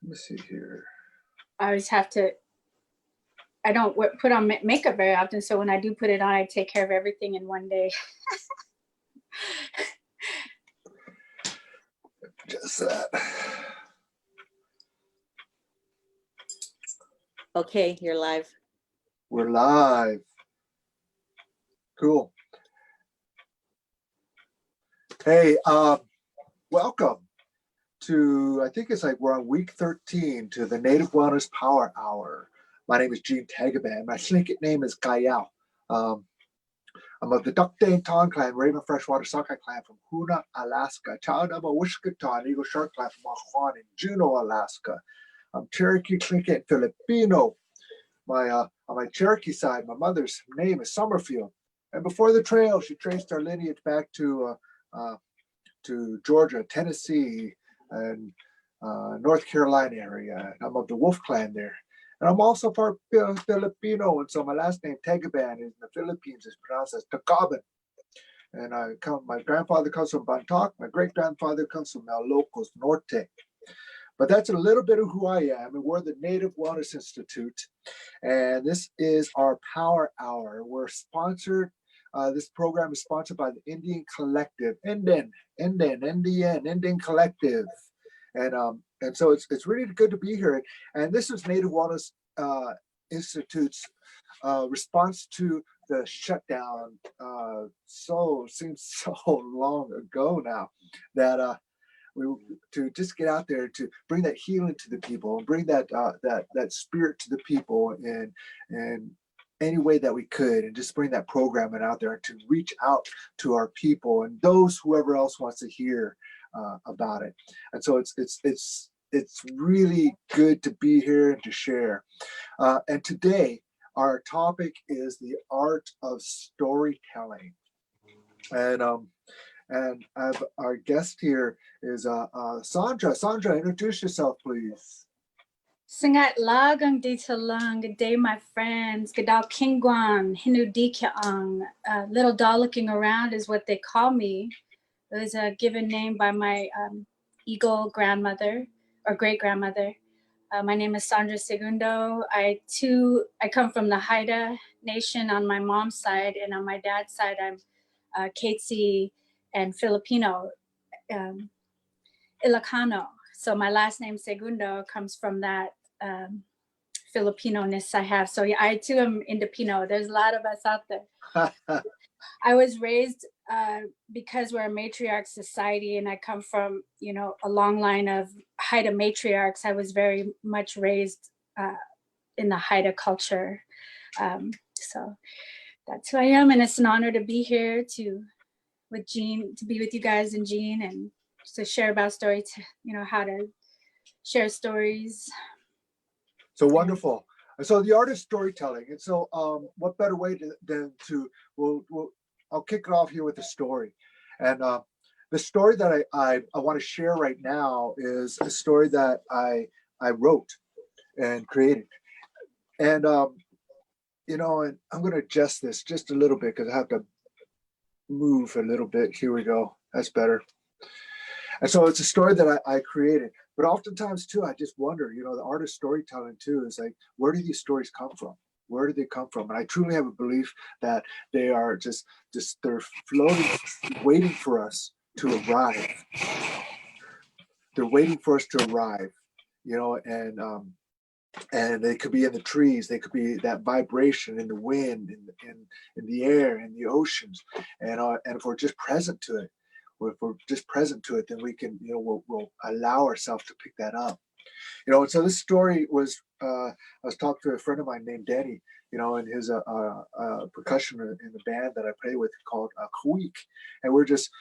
me see here. I always have to, I don't put on makeup very often. So when I do put it on, I take care of everything in one day. Just that. Okay, you're live. We're live. Cool. Hey, welcome to, I think it's like we're on week 13 to the Native Wellness Power Hour. My name is Gene Tagaban. My Slinkit name is Kayao. I'm of the Duckdane Ton clan, Raven Freshwater Sockeye clan from Hoona, Alaska. Child of a Wishkatan Eagle Shark clan from Juan in Juneau, Alaska. I'm Cherokee, Tlingit, Filipino. On my Cherokee side, my mother's name is Summerfield. And before the trail, she traced our lineage back to Georgia, Tennessee, and North Carolina area. I'm of the Wolf clan there. And I'm also part Filipino, and so my last name, Tagaban, in the Philippines is pronounced as Tagaban. And my grandfather comes from Bantoc, my great-grandfather comes from Ilocos Norte. But that's a little bit of who I am, and we're the Native Wellness Institute, and this is our Power Hour. We're sponsored, this program is sponsored by the Indian Collective, Indian Collective. And so it's really good to be here. And this is Native Wellness Institute's response to the shutdown. Seems so long ago now that to just get out there to bring that healing to the people and bring that spirit to the people in any way that we could, and just bring that programming out there to reach out to our people and those whoever else wants to hear about it. And so it's really good to be here and to share. And today our topic is the art of storytelling. And our guest here is Sandra. Sandra, introduce yourself, please. Singat lagang dito lang, good day, my friends. Gadao Kingwan, Hinudikaang. Little doll looking around is what they call me. It was a given name by my Eagle grandmother or great grandmother. My name is Sandra Segundo. I come from the Haida Nation on my mom's side, and on my dad's side, I'm Katsi and Filipino, Ilocano. So my last name Segundo comes from that Filipino-ness I have. So yeah, I too am Indopino. There's a lot of us out there. I was raised because we're a matriarch society, and I come from, a long line of Haida matriarchs. I was very much raised in the Haida culture. So that's who I am, and it's an honor to be here to be with you guys and Gene, and to share about stories, how to share stories. So wonderful. And so the art of storytelling. And so what better way than to, I'll kick it off here with a story. And the story that I want to share right now is a story that I wrote and created. And, and I'm going to adjust this just a little bit because I have to move a little bit. Here we go. That's better. And so it's a story that I created. But oftentimes too, I just wonder, the art of storytelling too is like, where do these stories come from? Where do they come from? And I truly have a belief that they are just they're floating, waiting for us to arrive. They're waiting for us to arrive, and they could be in the trees. They could be that vibration in the wind, in the air, in the oceans. And if we're just present to it, if we're just present to it, then we can, we'll allow ourselves to pick that up. And so this story was, I was talking to a friend of mine named Danny, and his percussion in the band that I play with called Kweek. And we're just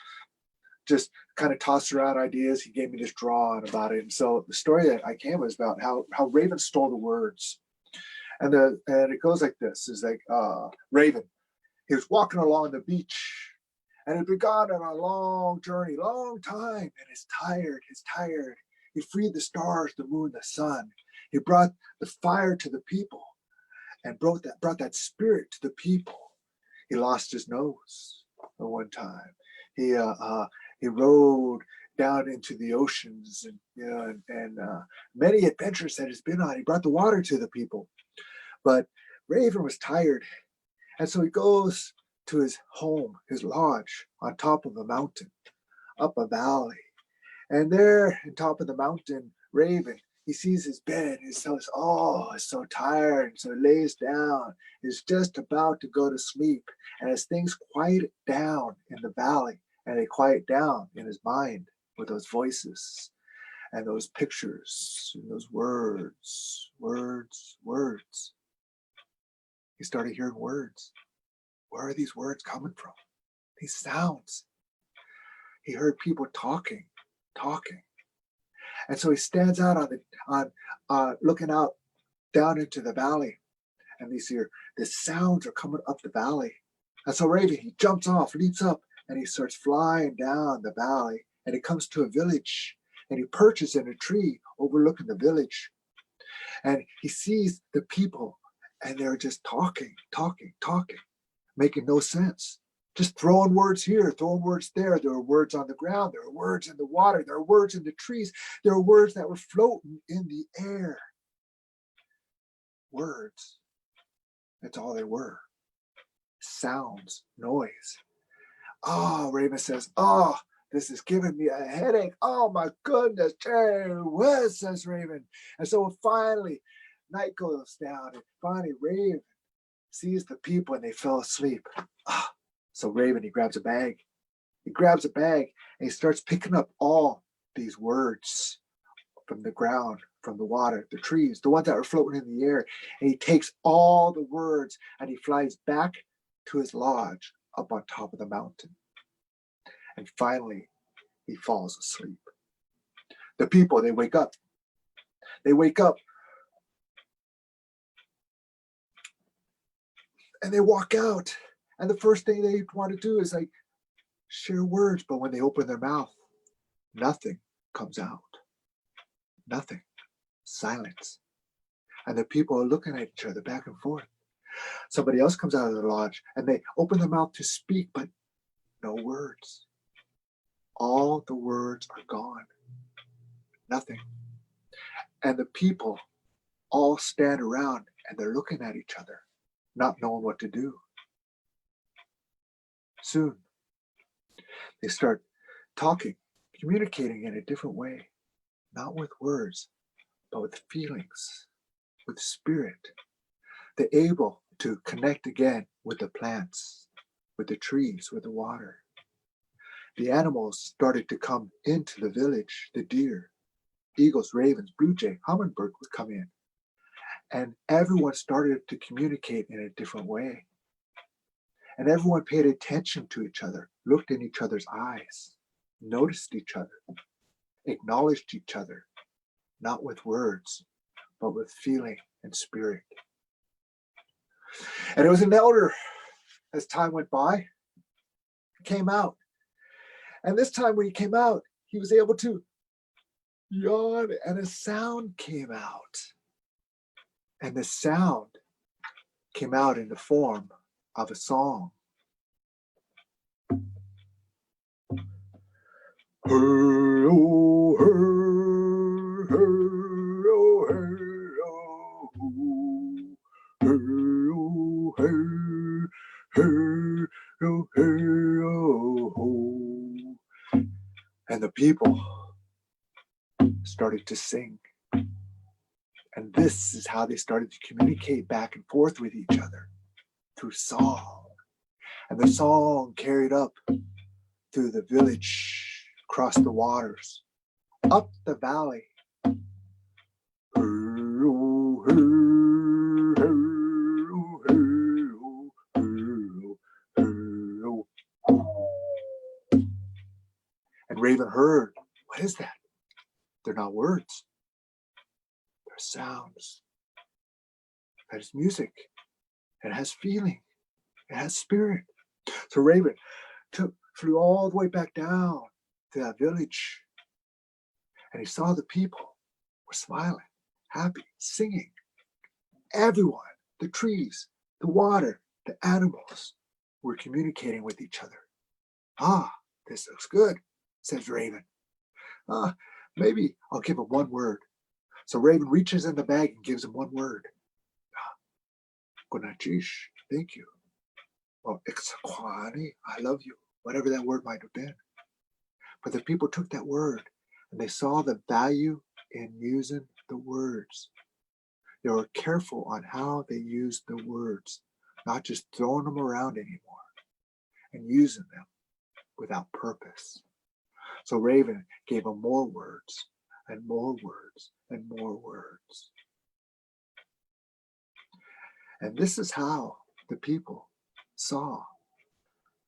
kind of tossed around ideas. He gave me this drawing about it. And so the story that I came was about how Raven stole the words. And it goes like this, is like Raven, he was walking along the beach, and had been gone on a long journey, long time, and he's tired. He freed the stars, the moon, the sun. He brought the fire to the people and brought that spirit to the people. He lost his nose at one time. He rode down into the oceans, and many adventures that he's been on. He brought the water to the people, but Raven was tired, and so he goes to his home, his lodge, on top of a mountain, up a valley. And there, on top of the mountain, Raven, he sees his bed. He says, "Oh, he's so tired." So he lays down. He's just about to go to sleep. And as things quiet down in the valley, and they quiet down in his mind with those voices and those pictures and those words, he started hearing words. Where are these words coming from? These sounds. He heard people talking. And so he stands out looking out down into the valley, and the sounds are coming up the valley. And so Raven, he jumps off, leaps up, and he starts flying down the valley, and he comes to a village, and he perches in a tree overlooking the village. And he sees the people, and they're just talking, making no sense. Just throwing words here, throwing words there. There are words on the ground. There are words in the water. There are words in the trees. There are words that were floating in the air. Words. That's all they were. Sounds, noise. Oh, Raven says, "Oh, this is giving me a headache. Oh my goodness, what?" says Raven. And so finally, night goes down, and finally Raven sees the people, and they fell asleep. So Raven, he grabs a bag. And he starts picking up all these words from the ground, from the water, the trees, the ones that were floating in the air. And he takes all the words, and he flies back to his lodge up on top of the mountain. And finally, he falls asleep. The people, they wake up. And they walk out. And the first thing they want to do is share words. But when they open their mouth, nothing comes out. Nothing. Silence. And the people are looking at each other back and forth. Somebody else comes out of the lodge, and they open their mouth to speak, but no words. All the words are gone. Nothing. And the people all stand around, and they're looking at each other, not knowing what to do. Soon, they start talking, communicating in a different way, not with words, but with feelings, with spirit. They're able to connect again with the plants, with the trees, with the water. The animals started to come into the village. The deer, eagles, ravens, blue jay, hummingbird would come in. And everyone started to communicate in a different way. And everyone paid attention to each other, looked in each other's eyes, noticed each other, acknowledged each other, not with words, but with feeling and spirit. And it was an elder, as time went by, came out. And this time when he came out, he was able to yawn, and a sound came out. And the sound came out in the form of a song. And the people started to sing. And this is how they started to communicate back and forth with each other, through song. And the song carried up through the village, across the waters, up the valley. And Raven heard, what is that? They're not words. They're sounds. That is music. It has feeling. It has spirit. So Raven flew all the way back down to that village. And he saw the people were smiling, happy, singing. Everyone, the trees, the water, the animals were communicating with each other. "Ah, this looks good," says Raven. Maybe I'll give him one word. So Raven reaches in the bag and gives him one word. Gunachish, thank you. Or Iksakwani, I love you. Whatever that word might have been. But the people took that word and they saw the value in using the words. They were careful on how they used the words, not just throwing them around anymore and using them without purpose. So Raven gave them more words and more words and more words. And this is how the people saw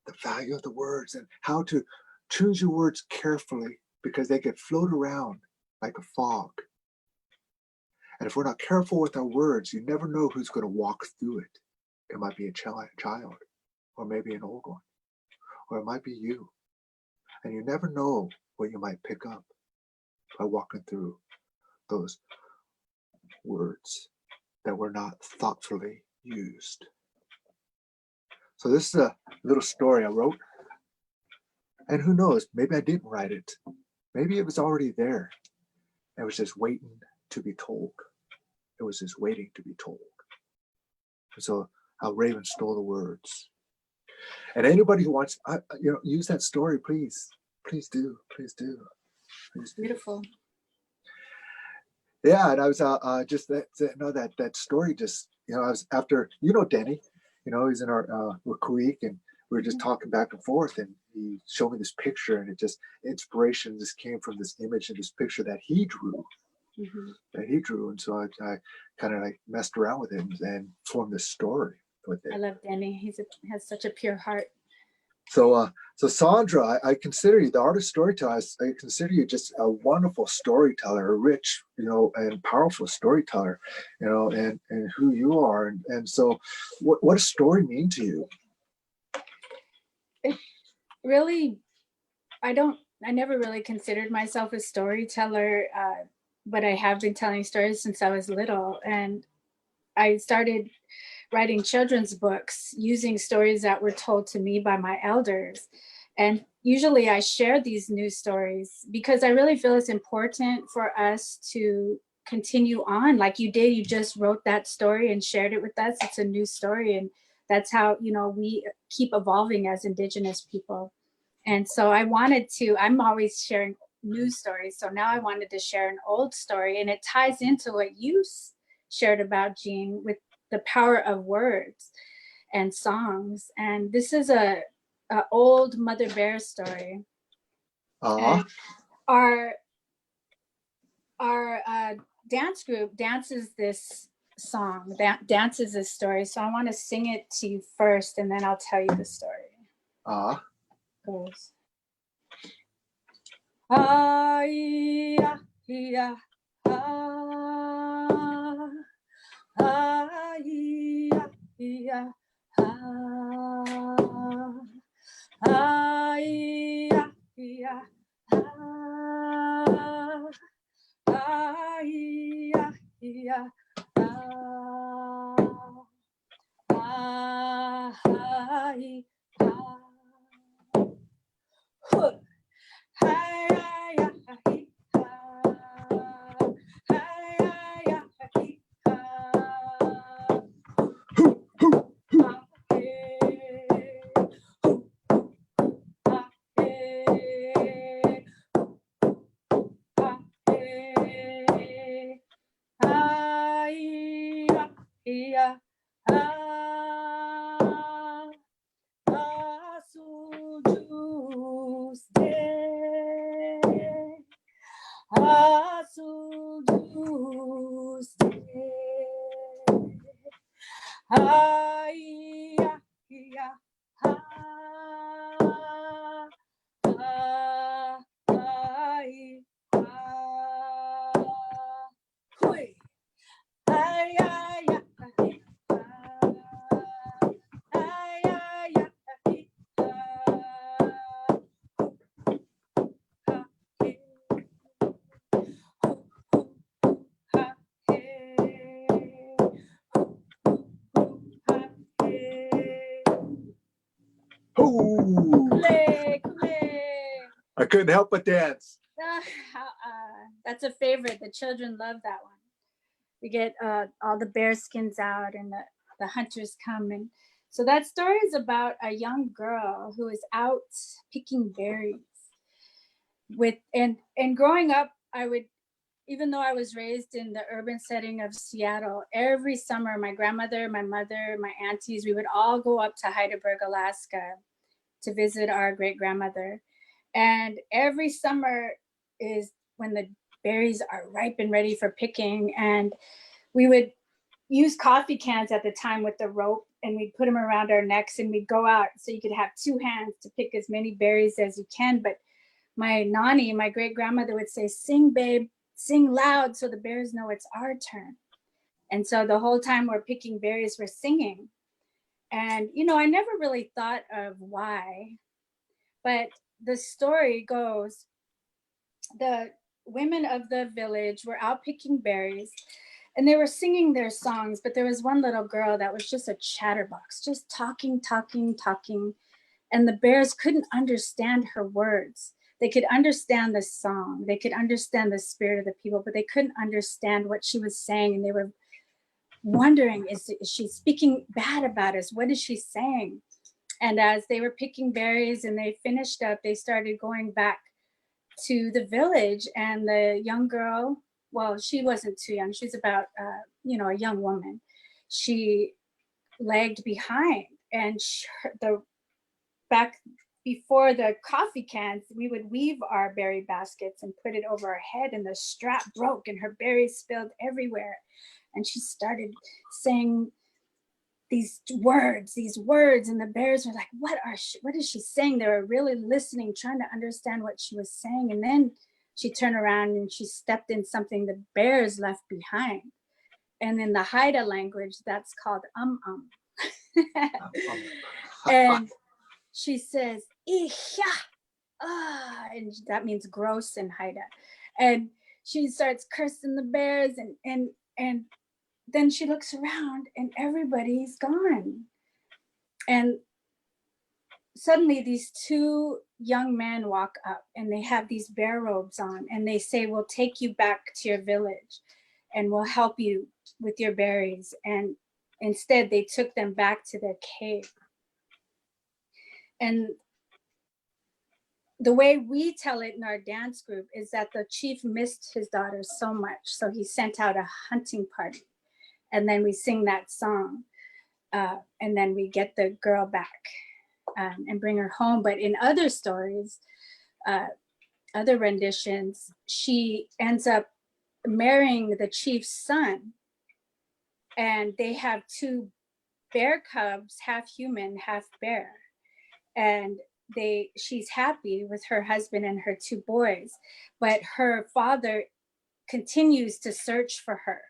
the value of the words and how to choose your words carefully, because they could float around like a fog. And if we're not careful with our words, you never know who's going to walk through it. It might be a child, or maybe an old one, or it might be you. And you never know what you might pick up by walking through those words that were not thoughtfully used. So this is a little story I wrote. And who knows, maybe I didn't write it. Maybe it was already there. It was just waiting to be told. It was just waiting to be told. And so how Raven stole the words. And anybody who wants, use that story, please. Please do. Please do. Please do. Beautiful. Yeah, and I was just that story. Just I was after Denny. He's in our Kuik, and we were just talking back and forth, and he showed me this picture, and it just inspiration just came from this image and this picture that he drew. And so I kind of like messed around with it and formed this story with it. I love Danny. He has such a pure heart. So Sandra, I consider you the artist storyteller. I consider you just a wonderful storyteller, a rich, and powerful storyteller, and who you are. And so what does story mean to you? It really, I never really considered myself a storyteller, but I have been telling stories since I was little. And I started writing children's books using stories that were told to me by my elders. And usually I share these news stories because I really feel it's important for us to continue on. Like you did, you just wrote that story and shared it with us. It's a new story. And that's how, we keep evolving as Indigenous people. And so I'm always sharing news stories. So now I wanted to share an old story, and it ties into what you shared about, Gene, with the power of words and songs. And this is a old Mother Bear story. And our dance group dances this song, dances this story. So I want to sing it to you first, and then I'll tell you the story. Goes. Ah-ya, ya, ah, ah-ya, ya, ah, ah-ya, ya, ah, ah-ya, ya, ah, ah-ya, I couldn't help but dance. That's a favorite. The children love that one. We get all the bear skins out, and the hunters come. And so that story is about a young girl who is out picking berries. And growing up, I would, even though I was raised in the urban setting of Seattle, every summer, my grandmother, my mother, my aunties, we would all go up to Heidelberg, Alaska to visit our great grandmother. And every summer is when the berries are ripe and ready for picking. And we would use coffee cans at the time with the rope, and we'd put them around our necks, and we'd go out so you could have two hands to pick as many berries as you can. But my nani, my great grandmother, would say, "Sing, babe, sing loud so the bears know it's our turn." And so the whole time we're picking berries, we're singing. And, I never really thought of why, but the story goes, the women of the village were out picking berries, and they were singing their songs, but there was one little girl that was just a chatterbox, just talking, talking, talking. And the bears couldn't understand her words. They could understand the song. They could understand the spirit of the people, but they couldn't understand what she was saying. And they were wondering, is she speaking bad about us? What is she saying? And as they were picking berries and they finished up, they started going back to the village. And the young girl, well, she wasn't too young. She's about, a young woman. She lagged behind, and the back before the coffee cans, we would weave our berry baskets and put it over her head, and the strap broke and her berries spilled everywhere. And she started saying these words, and the bears were like, what is she saying? They were really listening, trying to understand what she was saying. And then she turned around and she stepped in something the bears left behind. And in the Haida language, that's called And she says, "Isha," and that means gross in Haida. And she starts cursing the bears, and then she looks around and everybody's gone. And suddenly these two young men walk up, and they have these bear robes on, and they say, "We'll take you back to your village and we'll help you with your berries." And instead they took them back to their cave. And the way we tell it in our dance group is that the chief missed his daughter so much, so he sent out a hunting party, and then we sing that song, and then we get the girl back and bring her home. But in other stories, other renditions, she ends up marrying the chief's son, and they have two bear cubs, half human, half bear. And she's happy with her husband and her two boys, but her father continues to search for her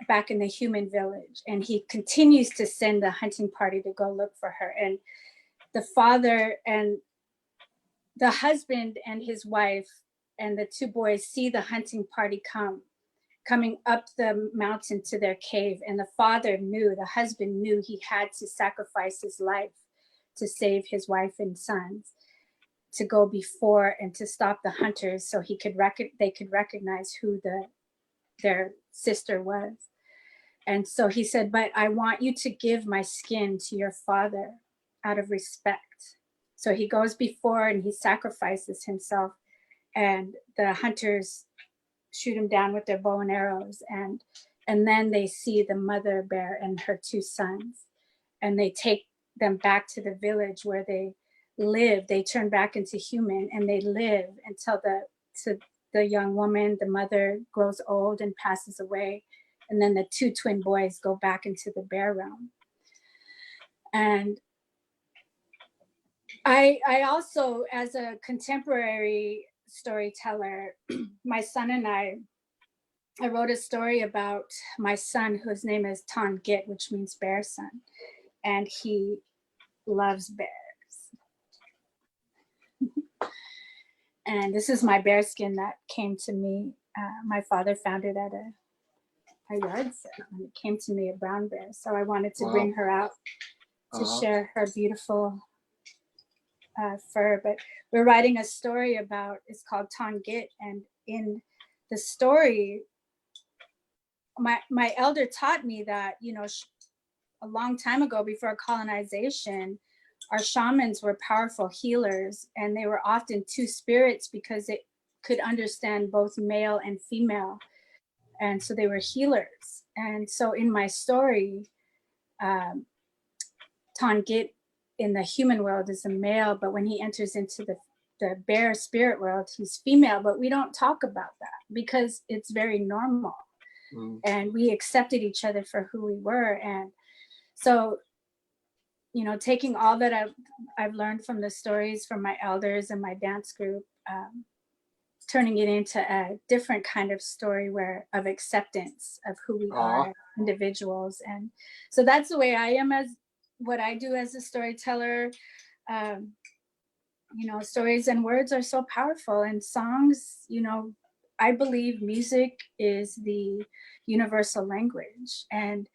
back in the human village, and he continues to send the hunting party to go look for her. And the father and the husband and his wife and the two boys see the hunting party coming up the mountain to their cave, and the husband knew he had to sacrifice his life to save his wife and sons, to go before and to stop the hunters, so they could recognize who their sister was. And so he said, "But I want you to give my skin to your father out of respect." So he goes before and he sacrifices himself, and the hunters shoot him down with their bow and arrows. And then they see the mother bear and her two sons, and they take them back to the village where they live. They turn back into human, and they live until the young woman, the mother, grows old and passes away. And then the two twin boys go back into the bear realm. And I also, as a contemporary storyteller, my son and I wrote a story about my son, whose name is Ton Git, which means bear son. And he loves bears. And this is my bear skin that came to me. My father found it at a yard sale, and it came to me, a brown bear. So I wanted to bring her out to share her beautiful fur. But we're writing a story about, it's called Ton Git, and in the story, my elder taught me that, you know, a long time ago, before colonization, our shamans were powerful healers, and they were often two spirits because it could understand both male and female. And so they were healers. And so in my story, Tongit in the human world is a male, but when he enters into the bear spirit world, he's female. But we don't talk about that because it's very normal. And we accepted each other for who we were. And so, you know, taking all that I've learned from the stories from my elders and my dance group, turning it into a different kind of story of acceptance of who we are as individuals. And so that's the way I am, as what I do as a storyteller. You know, stories and words are so powerful, and songs, you know, I believe music is the universal language. And,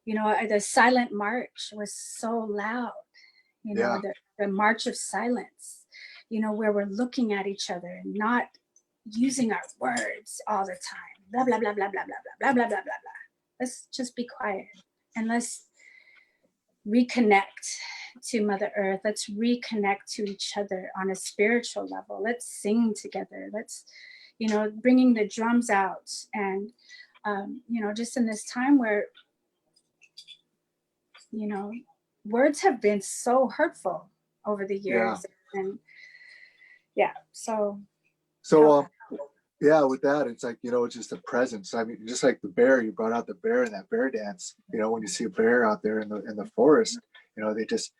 you know, the silent march was so loud, you know, the march of silence, you know, where we're looking at each other and not using our words all the time. Blah, blah, blah, blah, blah, blah, blah, blah, blah, blah, blah, blah. Let's just be quiet and let's reconnect to Mother Earth. Let's reconnect to each other on a spiritual level. Let's sing together. Let's, you know, bringing the drums out. And, you know, just in this time where, you know, words have been so hurtful over the years. And so yeah, with that, it's like, you know, it's just a presence. I mean, just like the bear, you brought out the bear in that bear dance. You know, when you see a bear out there in the forest, you know, they just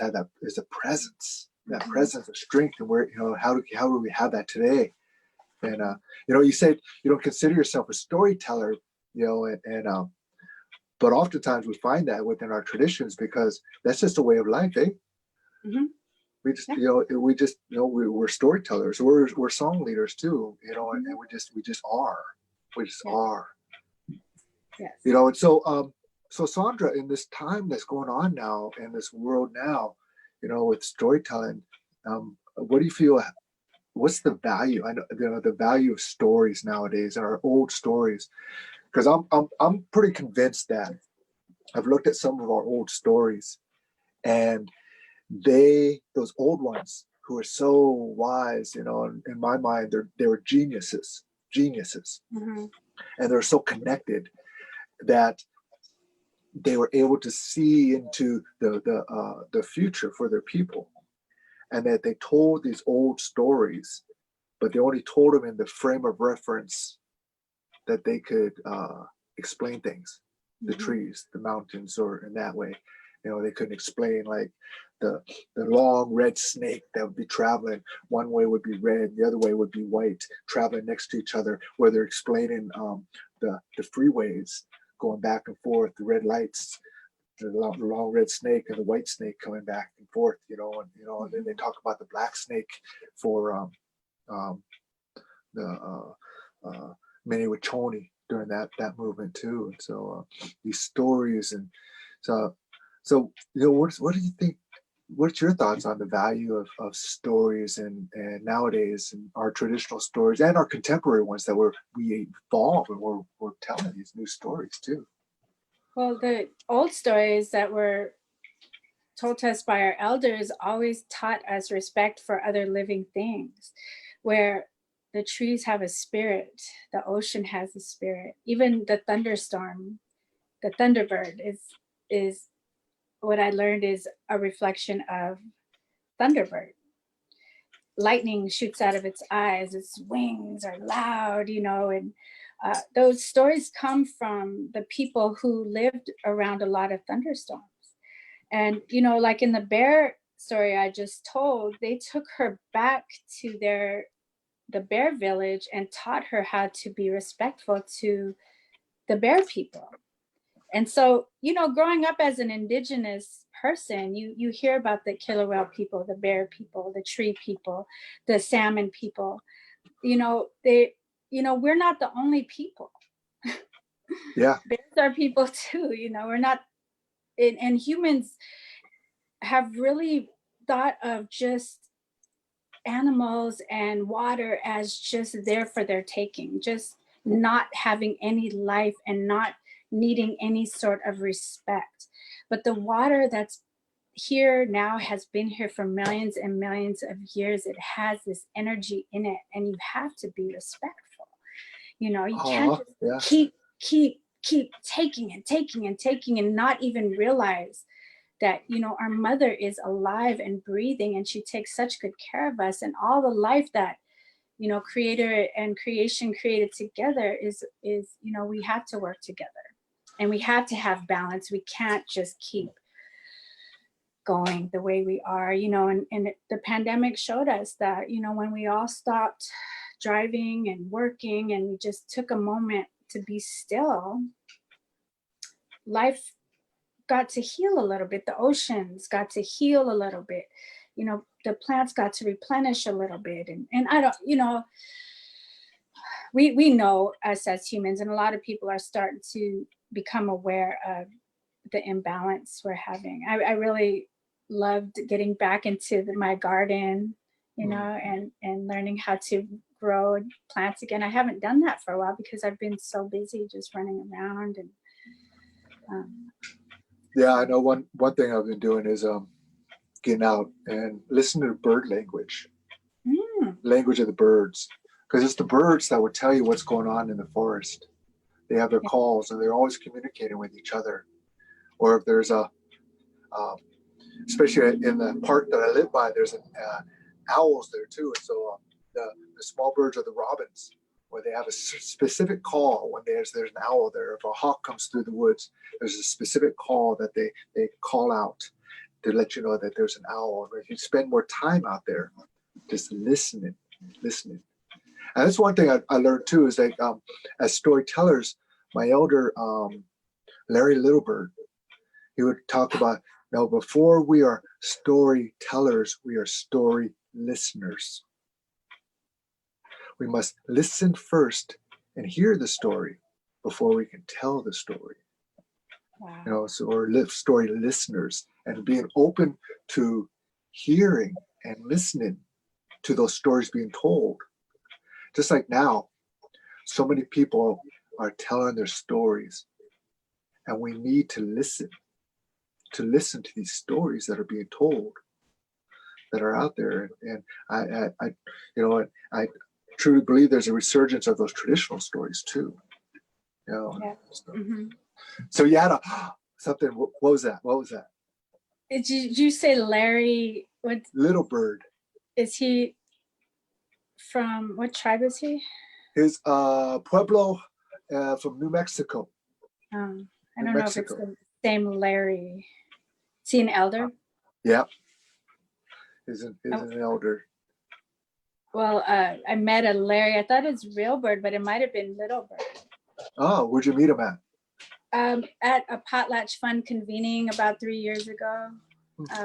have that, there's a presence, that presence of strength. And where, you know, how do we have that today? And you know, you said you don't consider yourself a storyteller, you know, and but oftentimes we find that within our traditions, because that's just a way of life, eh? We just, you know, we're storytellers. We're song leaders too, you know, and we just are. Yes. You know, and so so Sandra, in this time that's going on now in this world now, you know, with storytelling, what do you feel? What's the value? I know, you know, the value of stories nowadays and our old stories, because I'm pretty convinced that I've looked at some of our old stories, and those old ones who are so wise, you know, in my mind, they were geniuses, and they're so connected that they were able to see into the future for their people, and that they told these old stories, but they only told them in the frame of reference that they could explain things, the trees, the mountains, or in that way. You know, they couldn't explain like the long red snake that would be traveling. One way would be red, the other way would be white, traveling next to each other, where they're explaining the freeways going back and forth, the red lights, the long red snake and the white snake coming back and forth, you know, and then they talk about the black snake for the Mene-Wachoni during that movement too. And so these stories, and so you know, what do you think? What's your thoughts on the value of stories and nowadays, and our traditional stories and our contemporary ones that we evolve and we're telling these new stories too? Well, the old stories that were told to us by our elders always taught us respect for other living things, where the trees have a spirit, the ocean has a spirit, even the thunderstorm, the thunderbird is what I learned is a reflection of thunderbird. Lightning shoots out of its eyes, its wings are loud, you know, and those stories come from the people who lived around a lot of thunderstorms. And, you know, like in the bear story I just told, they took her back to the bear village and taught her how to be respectful to the bear people. And so, you know, growing up as an indigenous person, you hear about the killer whale people, the bear people, the tree people, the salmon people. You know, we're not the only people. Yeah. Bears are people too, you know, we're not, and humans have really thought of just animals and water as just there for their taking, just not having any life and not needing any sort of respect. But the water that's here now has been here for millions and millions of years. It has this energy in it, and you have to be respectful. You can't just Yeah. keep taking and taking and taking and not even realize that our mother is alive and breathing, and she takes such good care of us, and all the life that creator and creation created together is we have to work together, and we have to have balance. We can't just keep going the way we are, and the pandemic showed us that when we all stopped driving and working and we just took a moment to be still, life got to heal a little bit. The oceans got to heal a little bit. The plants got to replenish a little bit. And I don't, we know us as humans, and a lot of people are starting to become aware of the imbalance we're having. I really loved getting back into my garden, and learning how to grow plants again. I haven't done that for a while because I've been so busy just running around. And Yeah, I know one thing I've been doing is getting out and listening to bird language, language of the birds, because it's the birds that will tell you what's going on in the forest. They have their calls, and they're always communicating with each other. Or if there's especially in the park that I live by, there's owls there too. And so the small birds are the robins, where they have a specific call when there's an owl there. If a hawk comes through the woods, there's a specific call that they call out to let you know that there's an owl. And if you spend more time out there, just listening. And that's one thing I learned too, is that as storytellers, my elder, Larry Littlebird, he would talk about, before we are storytellers, we are story listeners. We must listen first and hear the story before we can tell the story. Wow. So we're story listeners, and being open to hearing and listening to those stories being told. Just like now, so many people are telling their stories, and we need to listen to these stories that are being told, that are out there. And I truly believe there's a resurgence of those traditional stories too. Yeah. Mm-hmm. So you had something. What was that? Did you say Larry? What Littlebird? Is he from? What tribe is he? His Pueblo from New Mexico. I don't know if it's the same Larry. Is he an elder? Yeah, he's an elder. Well, I met a Larry. I thought it was Real Bird, but it might have been Little Bird. Oh, where'd you meet him at? At a potlatch fund convening about 3 years ago.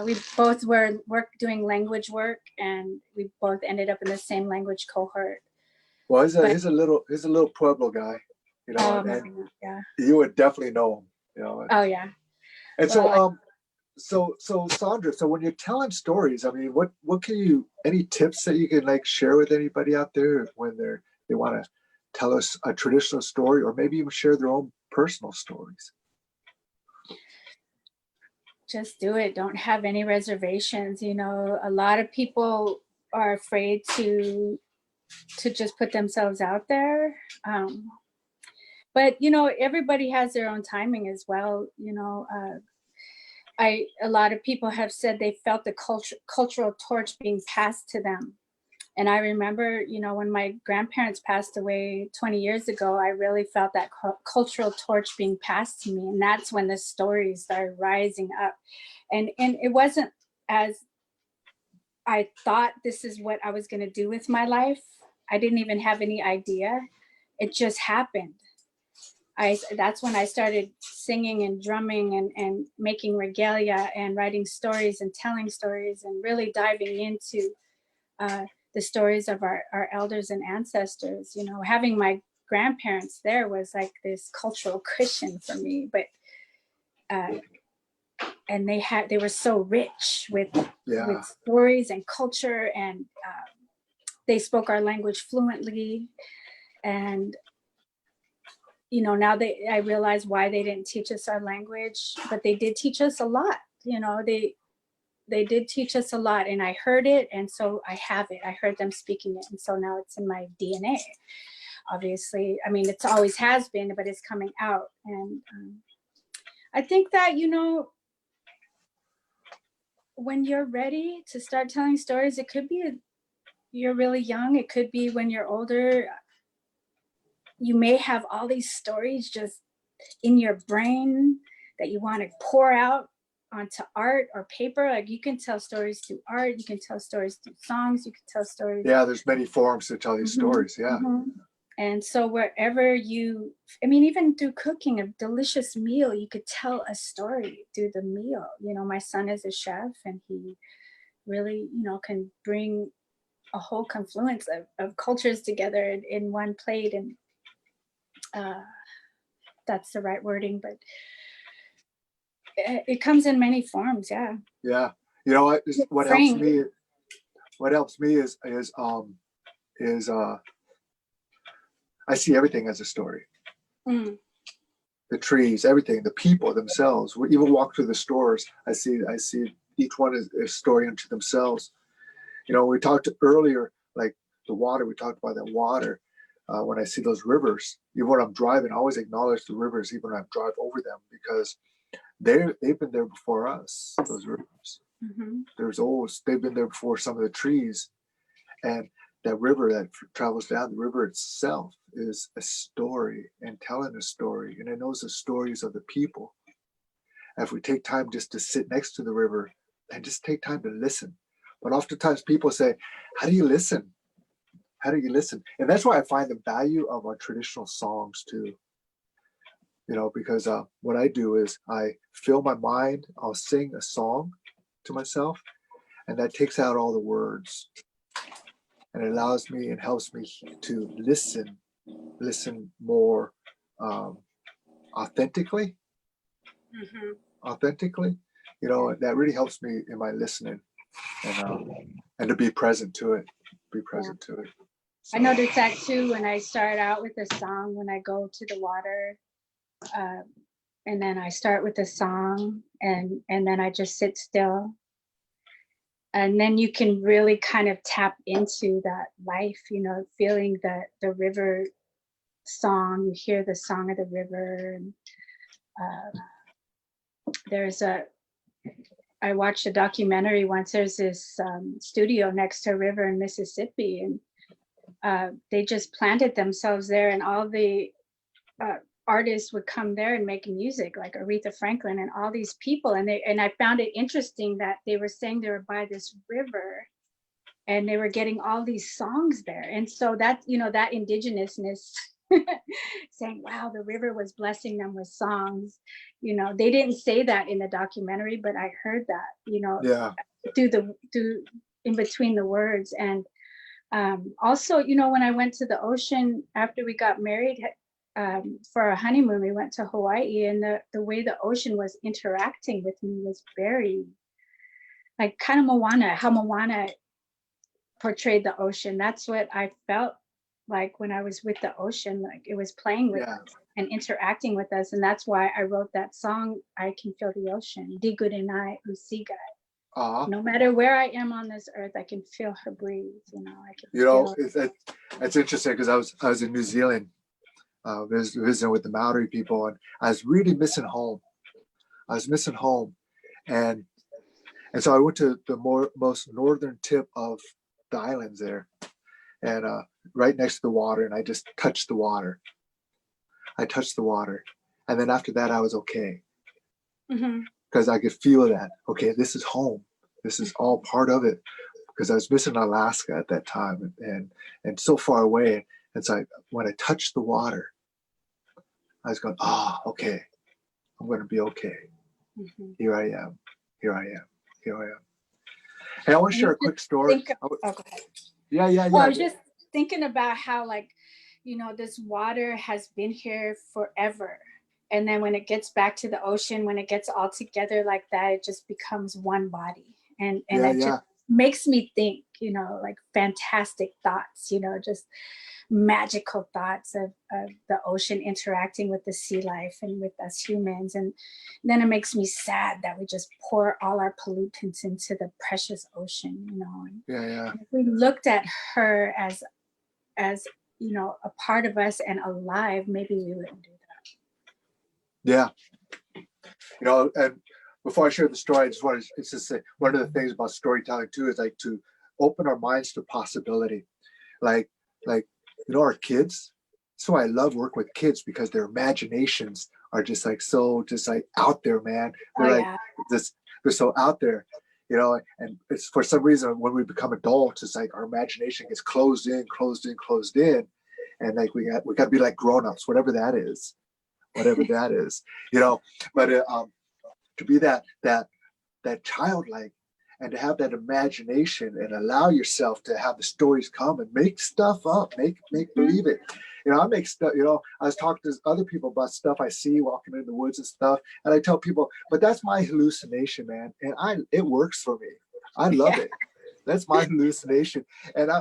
We both were doing language work, and we both ended up in the same language cohort. Well, he's a little Pueblo guy, and yeah. You would definitely know him, Oh yeah. And so Sandra, so when you're telling stories, I mean, what can you, any tips that you can share with anybody out there when they want to tell us a traditional story, or maybe even share their own personal stories? Just do it. Don't have any reservations. A lot of people are afraid to just put themselves out there. But everybody has their own timing as well. A lot of people have said they felt the cultural torch being passed to them. And I remember, when my grandparents passed away 20 years ago, I really felt that cultural torch being passed to me. And that's when the stories started rising up. And it wasn't as I thought this is what I was going to do with my life. I didn't even have any idea. It just happened. That's when I started singing and drumming and making regalia and writing stories and telling stories and really diving into the stories of our elders and ancestors. Having my grandparents there was like this cultural cushion for me. But and they were so rich with Yeah. stories and culture, and they spoke our language fluently. And now I realize why they didn't teach us our language, but they did teach us a lot. They did teach us a lot, and I heard it, and so I have it. I heard them speaking it, and so now it's in my DNA. Obviously, I mean, it's always has been, but it's coming out. And I think that when you're ready to start telling stories, it could be you're really young, it could be when you're older. You may have all these stories just in your brain that you want to pour out onto art or paper. Like, you can tell stories through art, you can tell stories through songs, you can tell stories. Yeah, there's many forms to tell these stories. Yeah. And so wherever even through cooking a delicious meal, you could tell a story through the meal. My son is a chef, and he really, can bring a whole confluence of cultures together in one plate. And that's the right wording, but it comes in many forms. Yeah. Yeah. What helps Frame. me, is I see everything as a story. Mm. The trees, everything, the people themselves. We even walk through the stores. I see each one is a story unto themselves. We talked earlier, like the water. We talked about that water. When I see those rivers, even when I'm driving, I always acknowledge the rivers, even when I drive over them, because they've been there before us. Those rivers. They've been there before some of the trees, and that river that travels down, the river itself is a story and telling a story, and it knows the stories of the people. And if we take time just to sit next to the river and just take time to listen. But oftentimes people say, how do you listen? How do you listen? And that's why I find the value of our traditional songs too. Because what I do is I fill my mind, I'll sing a song to myself, and that takes out all the words. And it allows me and helps me to listen more authentically. That really helps me in my listening, and to be present to it. So. I noticed that too when I start out with a song, when I go to the water, and then I start with a song, and then I just sit still. And then you can really kind of tap into that life, feeling the river song. You hear the song of the river. And I watched a documentary once. There's this studio next to a river in Mississippi, and they just planted themselves there, and all the artists would come there and make music, like Aretha Franklin and all these people. And I found it interesting that they were saying they were by this river, and they were getting all these songs there. And so that, that indigenousness, saying, wow, the river was blessing them with songs. They didn't say that in the documentary, but I heard that, Yeah. through in between the words. And also, when I went to the ocean after we got married, for our honeymoon, we went to Hawaii, and the way the ocean was interacting with me was very, like, kind of how Moana portrayed the ocean. That's what I felt like when I was with the ocean. Like, it was playing with us and interacting with us. And that's why I wrote that song, I Can Feel the Ocean. Di good and I usigai. No matter where I am on this earth, I can feel her breathe. It's interesting, because I was in New Zealand, visiting with the Maori people, and I was really missing home. And so I went to the most northern tip of the islands there, and right next to the water, and I just touched the water. And then after that, I was okay, because I could feel that, okay, this is home. This is all part of it, because I was missing Alaska at that time, and so far away. And so when I touched the water, I was going, okay, I'm going to be okay. Here I am. Hey, I want to share a quick story. Go ahead. Yeah. Well, I was just thinking about how, like, this water has been here forever. And then when it gets back to the ocean, when it gets all together like that, it just becomes one body. And Yeah, it just makes me think, like fantastic thoughts, just magical thoughts of the ocean interacting with the sea life and with us humans. And then it makes me sad that we just pour all our pollutants into the precious ocean. And if we looked at her as a part of us and alive, maybe we wouldn't do that. Yeah. And before I share the story, I just want to say one of the things about storytelling too is like to open our minds to possibility. Like our kids. So I love working with kids because their imaginations are just like out there, man. They're they're so out there, and it's for some reason when we become adults, it's like our imagination gets closed in, and like we got to be like grown-ups, whatever that is, but to be that childlike and to have that imagination and allow yourself to have the stories come and make stuff up, make believe it. I make stuff, I was talking to other people about stuff I see walking in the woods and stuff. And I tell people, but that's my hallucination, man. And it works for me. I love it. That's my hallucination. And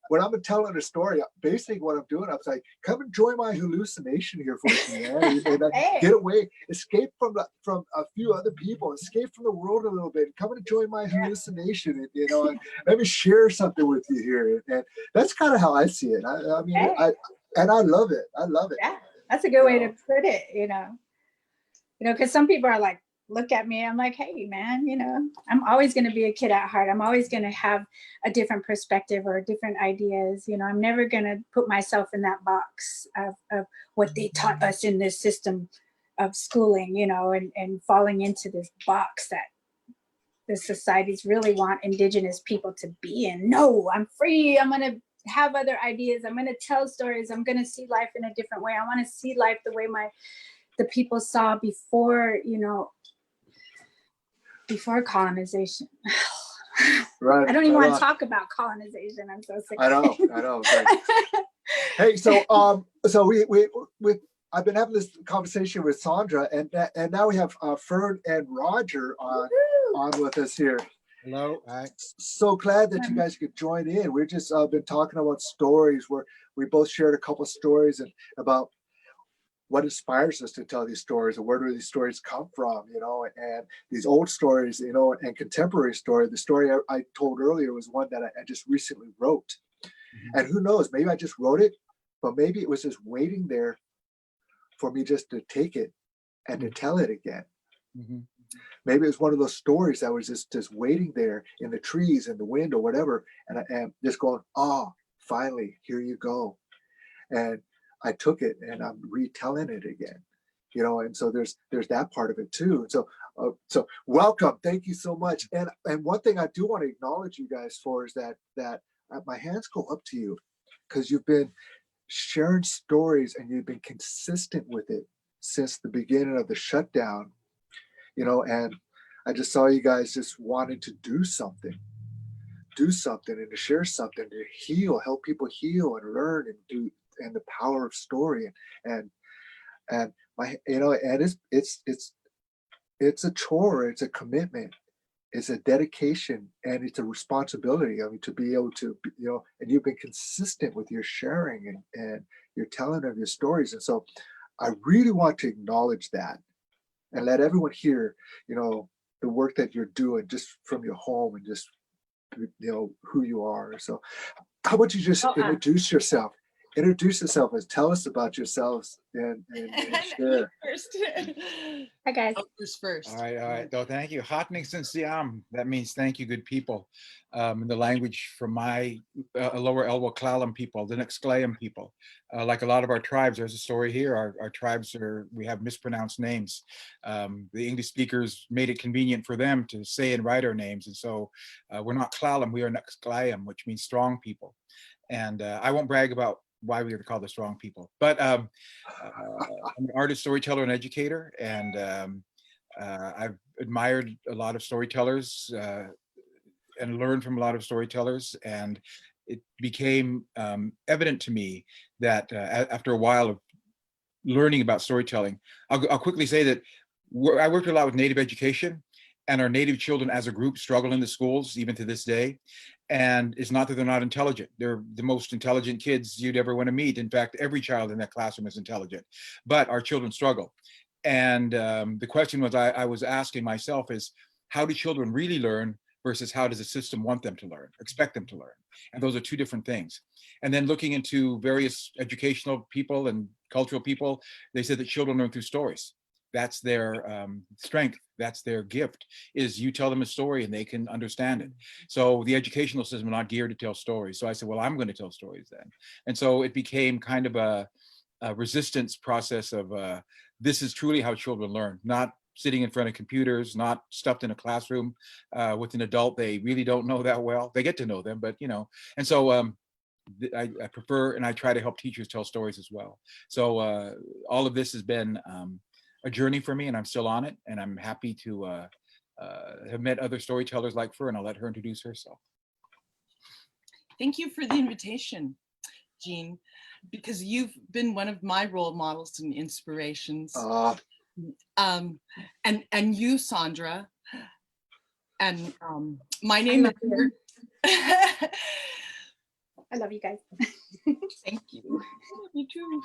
when I'm telling a story, basically what I'm doing, I'm like, come and join my hallucination here for me, man. And get away, escape from a few other people, escape from the world a little bit, come and join my hallucination, and let me share something with you here. And that's kind of how I see it. I mean, and I love it. I love it. Yeah, that's a good way to put it, because some people are like, look at me, I'm like, hey man, I'm always going to be a kid at heart. I'm always going to have a different perspective or different ideas. I'm never going to put myself in that box of what they taught us in this system of schooling, and falling into this box that the societies really want Indigenous people to be in. No, I'm free. I'm going to have other ideas. I'm going to tell stories. I'm going to see life in a different way. I want to see life the way the people saw before, before colonization. Right. I don't even want to talk about colonization. I'm so sick. I know. Right. Hey, so we I've been having this conversation with Sandra, and now we have Fern and Roger on with us here. Hello. Hi. So glad that you guys could join in. We've just been talking about stories where we both shared a couple stories and about what inspires us to tell these stories and where do these stories come from, and these old stories, and contemporary story. The story I told earlier was one that I just recently wrote. Mm-hmm. And who knows, maybe I just wrote it, but maybe it was just waiting there for me just to take it and to tell it again. Mm-hmm. Maybe it was one of those stories that was just waiting there in the trees and the wind or whatever. And I am just going, finally, here you go. And I took it and I'm retelling it again, and so there's that part of it too. So welcome. Thank you so much. And one thing I do want to acknowledge you guys for is that my hands go up to you because you've been sharing stories and you've been consistent with it since the beginning of the shutdown, and I just saw you guys just wanting to do something and to share something, to heal, help people heal and learn and do, and the power of story and my and it's a chore, it's a commitment, it's a dedication, and it's a responsibility. I mean, to be able to, and you've been consistent with your sharing and your telling of your stories. And so I really want to acknowledge that and let everyone hear, the work that you're doing just from your home and just, who you are. So how about you just introduce yourself? Introduce yourself and tell us about yourselves and share. First. Hi guys. First. All right. No, thank you. Hatning Siam. That means thank you, good people. In the language from my lower Elbow Clallam people, the Nexclayam people. Like a lot of our tribes, there's a story here. Our tribes we have mispronounced names. The English speakers made it convenient for them to say and write our names. And so we're not Clallam, we are Nexclayam, which means strong people. And I won't brag about why we are called the strong people, but I'm an artist, storyteller, and educator, and I've admired a lot of storytellers and learned from a lot of storytellers, and it became evident to me that after a while of learning about storytelling. I'll quickly say that I worked a lot with Native education, and our Native children as a group struggle in the schools even to this day. And it's not that they're not intelligent. They're the most intelligent kids you'd ever want to meet. In fact, every child in that classroom is intelligent, but our children struggle. And the question was, I was asking myself is, how do children really learn versus how does the system want them to learn, expect them to learn? And those are two different things. And then looking into various educational people and cultural people, they said that children learn through stories. That's their strength. That's their gift, is you tell them a story and they can understand it. So the educational system is not geared to tell stories. So I said, well, I'm going to tell stories then. And so it became kind of a resistance process of this is truly how children learn, not sitting in front of computers, not stuffed in a classroom with an adult they really don't know that well. They get to know them, but you know. And so I prefer, and I try to help teachers tell stories as well. So all of this has been a journey for me, and I'm still on it, and I'm happy to have met other storytellers like Fur, and I'll let her introduce herself. Thank you for the invitation, Gene, because you've been one of my role models and inspirations. And you, Sandra, and my name is. I love you guys. Thank you. You too.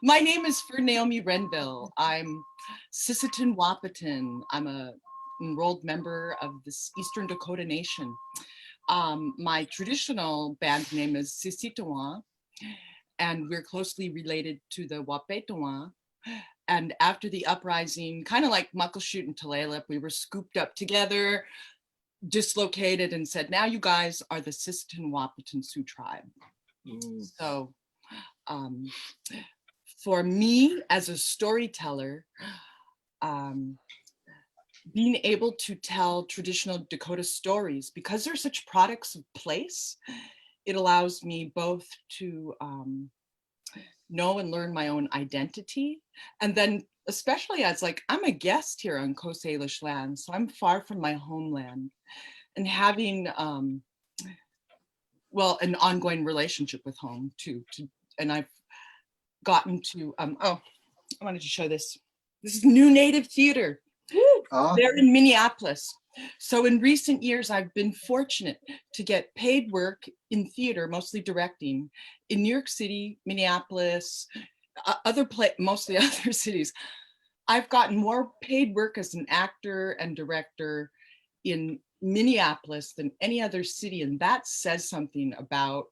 My name is Fur Naomi Renville. I'm Sisseton Wahpeton. I'm a enrolled member of this Eastern Dakota Nation. My traditional band name is Sisitawa, and we're closely related to the Wahpetonwa. And after the uprising, kind of like Muckleshoot and Tulalip, we were scooped up together, dislocated, and said, now you guys are the Sisseton Wahpeton Sioux tribe. So for me as a storyteller, being able to tell traditional Dakota stories, because they're such products of place, it allows me both to know and learn my own identity. And then especially as like, I'm a guest here on Coast Salish land, so I'm far from my homeland, and having, well, an ongoing relationship with home too. And I've gotten to, oh, I wanted to show this. This is New Native Theater. They're in Minneapolis. So in recent years, I've been fortunate to get paid work in theater, mostly directing, in New York City, Minneapolis, mostly other cities. I've gotten more paid work as an actor and director in Minneapolis than any other city, and that says something about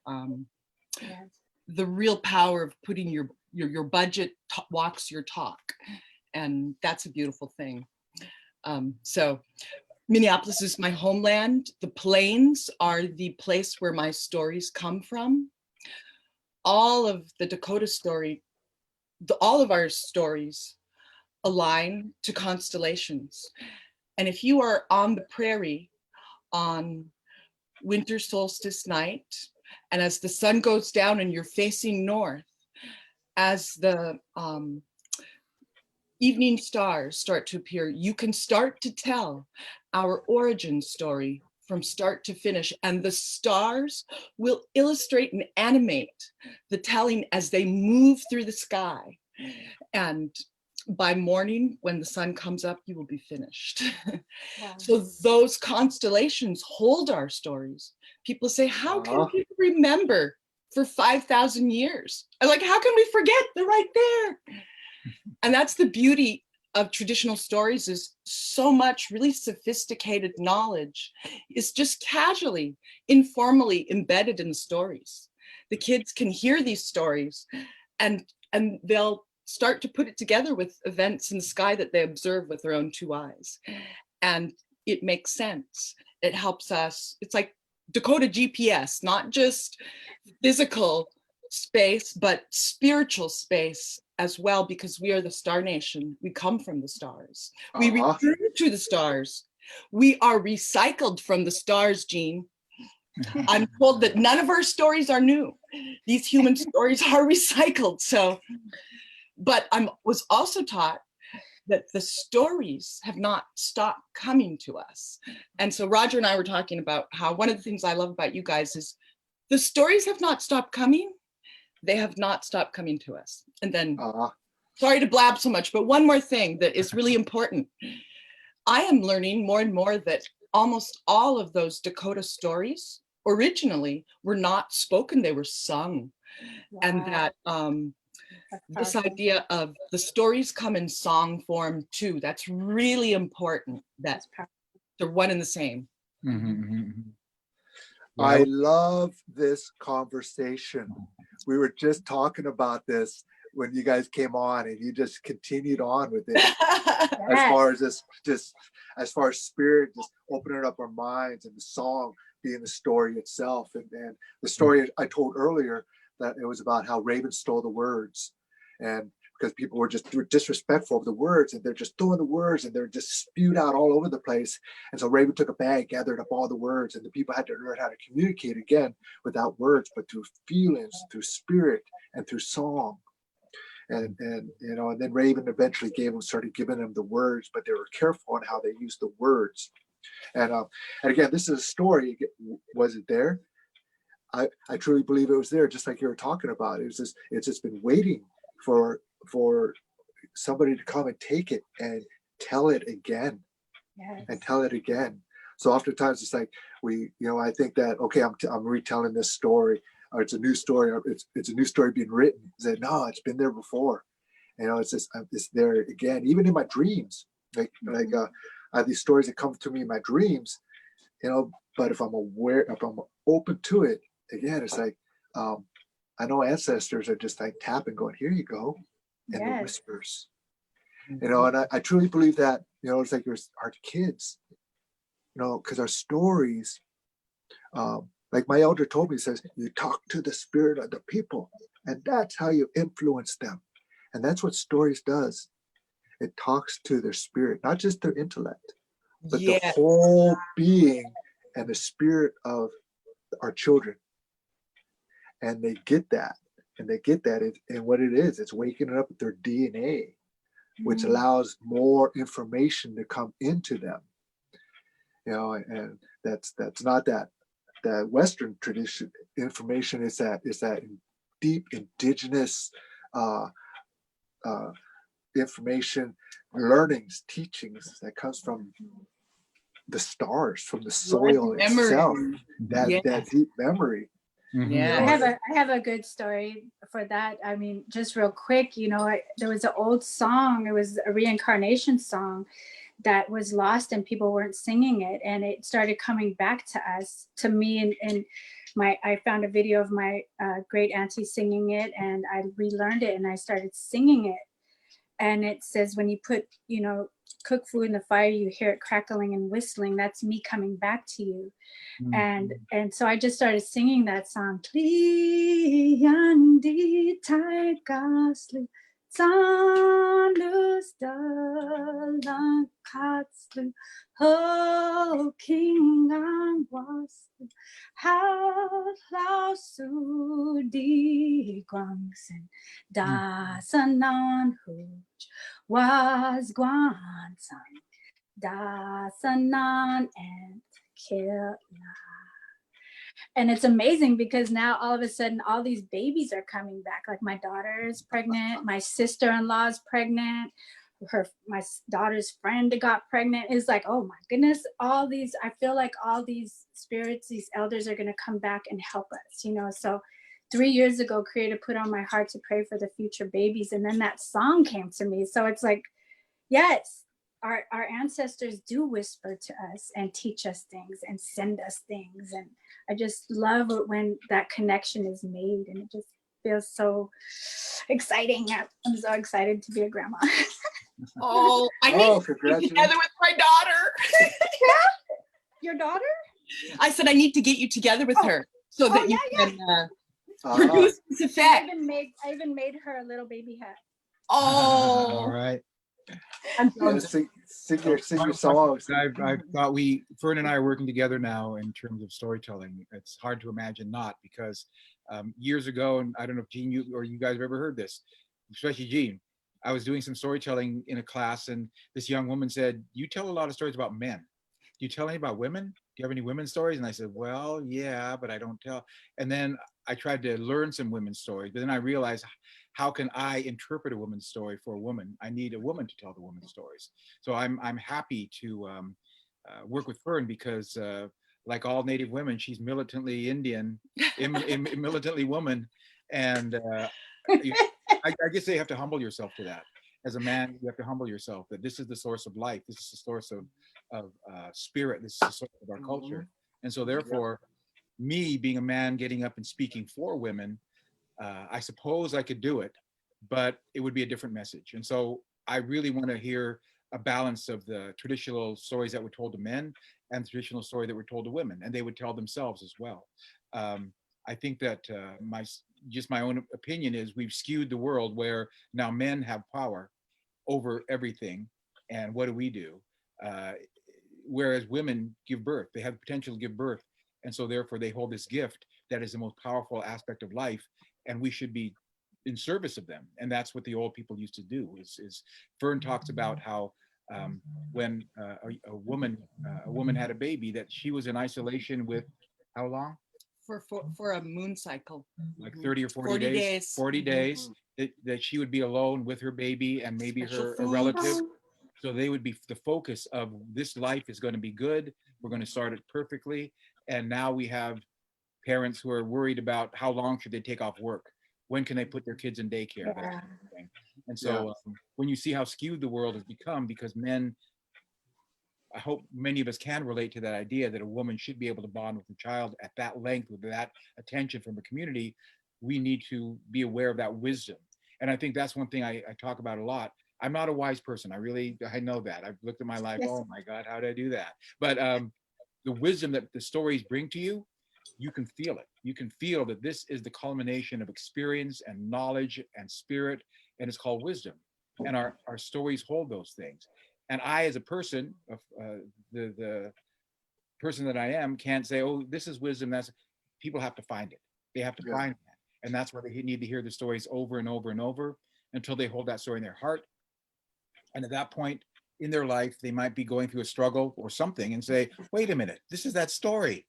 the real power of putting your budget walks your talk, and that's a beautiful thing. So Minneapolis is my homeland. The Plains are the place where my stories come from. All of the Dakota story, all of our stories align to constellations. And if you are on the prairie on winter solstice night, and as the sun goes down and you're facing north, as the evening stars start to appear, you can start to tell our origin story from start to finish, and the stars will illustrate and animate the telling as they move through the sky. And by morning, when the sun comes up, you will be finished. Wow. So those constellations hold our stories. People say, how can people remember for 5,000 years? I'm like, how can we forget? They're right there. And that's the beauty of traditional stories, is so much really sophisticated knowledge is just casually, informally embedded in the stories. The kids can hear these stories and they'll start to put it together with events in the sky that they observe with their own two eyes. And it makes sense. It helps us. It's like Dakota GPS, not just physical space, but spiritual space as well, because we are the Star Nation. We come from the stars. We return to the stars. We are recycled from the stars, Gene. I'm told that none of our stories are new. These human stories are recycled. So, but I was also taught that the stories have not stopped coming to us. And so Roger and I were talking about how one of the things I love about you guys is the stories have not stopped coming. they have not stopped coming to us. And then, Uh, sorry to blab so much, but one more thing that is really important. I am learning more and more that almost all of those Dakota stories originally were not spoken, they were sung. And Wow, that that's this powerful. idea of the stories come in song form too, that's really important, that That's powerful. they're one and the same. I Yeah, love this conversation. We were just talking about this when you guys came on, and you just continued on with it. As Yes. far as this, just as far as spirit, just opening up our minds, and the song being the story itself. And the story I told earlier, that it was about how Raven stole the words, and because people were disrespectful of the words, and they're just throwing the words, and they're just spewed out all over the place. And so Raven took a bag, gathered up all the words, and the people had to learn how to communicate again without words, but through feelings, through spirit, and through song. And and then Raven eventually started giving them the words, but they were careful on how they used the words. And again, this is a story. Was it there? I truly believe it was there, just like you were talking about. It's just been waiting for somebody to come and take it and tell it again, Yes. and tell it again. So oftentimes it's like I think that, okay, I'm retelling this story, or it's a new story, or it's a new story being written. Say, no, it's been there before. It's there again, even in my dreams. I have these stories that come to me in my dreams, but if I'm open to it, again, it's like, I know ancestors are just like tapping, going, here you go. And the Yes. whispers, and I truly believe that, it's like our kids, because our stories, like my elder told me, says, you talk to the spirit of the people, and that's how you influence them. And that's what stories does. It talks to their spirit, not just their intellect, but the Yeah, whole being and the spirit of our children. And they get that. And what it is, it's waking up their DNA, which Mm. allows more information to come into them. And that's not that Western tradition information. Is that deep indigenous information, learnings, teachings that comes from the stars, from the soil itself. memory. That Yes. deep memory. Yeah. I have a good story for that. I mean, just real quick, there was an old song. It was a reincarnation song that was lost, and people weren't singing it, and it started coming back to me, and I found a video of my great auntie singing it, and I relearned it, and I started singing it. And it says, when you put, cook food in the fire, you hear it crackling and whistling. That's me coming back to you. And so I just started singing that song. Untitled Chapter, oh King Angwaslu, how su di guangsen, da sanan huj was guansan, da sanan and kill. And it's amazing because now all of a sudden all these babies are coming back. Like my daughter is pregnant, my sister-in-law is pregnant, my daughter's friend got pregnant. It's like, oh my goodness, I feel like all these spirits, these elders are going to come back and help us, So 3 years ago, Creator put on my heart to pray for the future babies, and then that song came to me. So it's like, yes, our ancestors do whisper to us and teach us things and send us things. And I just love it when that connection is made, and it just feels so exciting. I'm so excited to be a grandma. Oh, I need to get Congratulations. together with my daughter. Your daughter? I said I need to get you together with her so that you can produce this I effect. even made her a little baby hat. all Oh, right. I'm Yeah, so sing your songs. I've thought Fern and I are working together now in terms of storytelling. It's hard to imagine not, because years ago, and I don't know if Gene, you guys have ever heard this, especially Gene, I was doing some storytelling in a class, and this young woman said, you tell a lot of stories about men. Do you tell any about women? Do you have any women's stories? And I said, well, yeah, but I don't tell. And then I tried to learn some women's stories, but then I realized, how can I interpret a woman's story for a woman? I need a woman to tell the woman's stories. So I'm happy to work with Fern because like all Native women, she's militantly Indian, militantly woman. And I guess you have to humble yourself to that. As a man, you have to humble yourself that this is the source of life. This is the source of spirit. This is the source of our culture. And so therefore, me being a man getting up and speaking for women, I suppose I could do it, but it would be a different message. And so I really want to hear a balance of the traditional stories that were told to men and the traditional story that were told to women, and they would tell themselves as well. I think that my own opinion is we've skewed the world where now men have power over everything, and what do? Whereas women give birth, they have the potential to give birth, and so therefore they hold this gift that is the most powerful aspect of life, and we should be in service of them. And that's what the old people used to do. Is Fern talks about how when a woman had a baby, that she was in isolation with how long? For a moon cycle, Like 30 or 40 days. 40 days that she would be alone with her baby and maybe a relative. So they would be the focus of this life is going to be good. We're going to start it perfectly. And now we have parents who are worried about how long should they take off work? When can they put their kids in daycare? That kind of thing. And so when you see how skewed the world has become, because men, I hope many of us can relate to that idea that a woman should be able to bond with a child at that length, with that attention from the community. We need to be aware of that wisdom. And I think that's one thing I talk about a lot. I'm not a wise person. I know that. I've looked at my life. Oh my God, how did I do that? But the wisdom that the stories bring to you, you can feel it. You can feel that this is the culmination of experience and knowledge and spirit, and it's called wisdom. And our stories hold those things. And I, as a person, the person that I am, can't say, oh, this is wisdom. People have to find it. They have to find that. And that's why they need to hear the stories over and over and over until they hold that story in their heart. And at that point in their life, they might be going through a struggle or something and say, wait a minute, this is that story.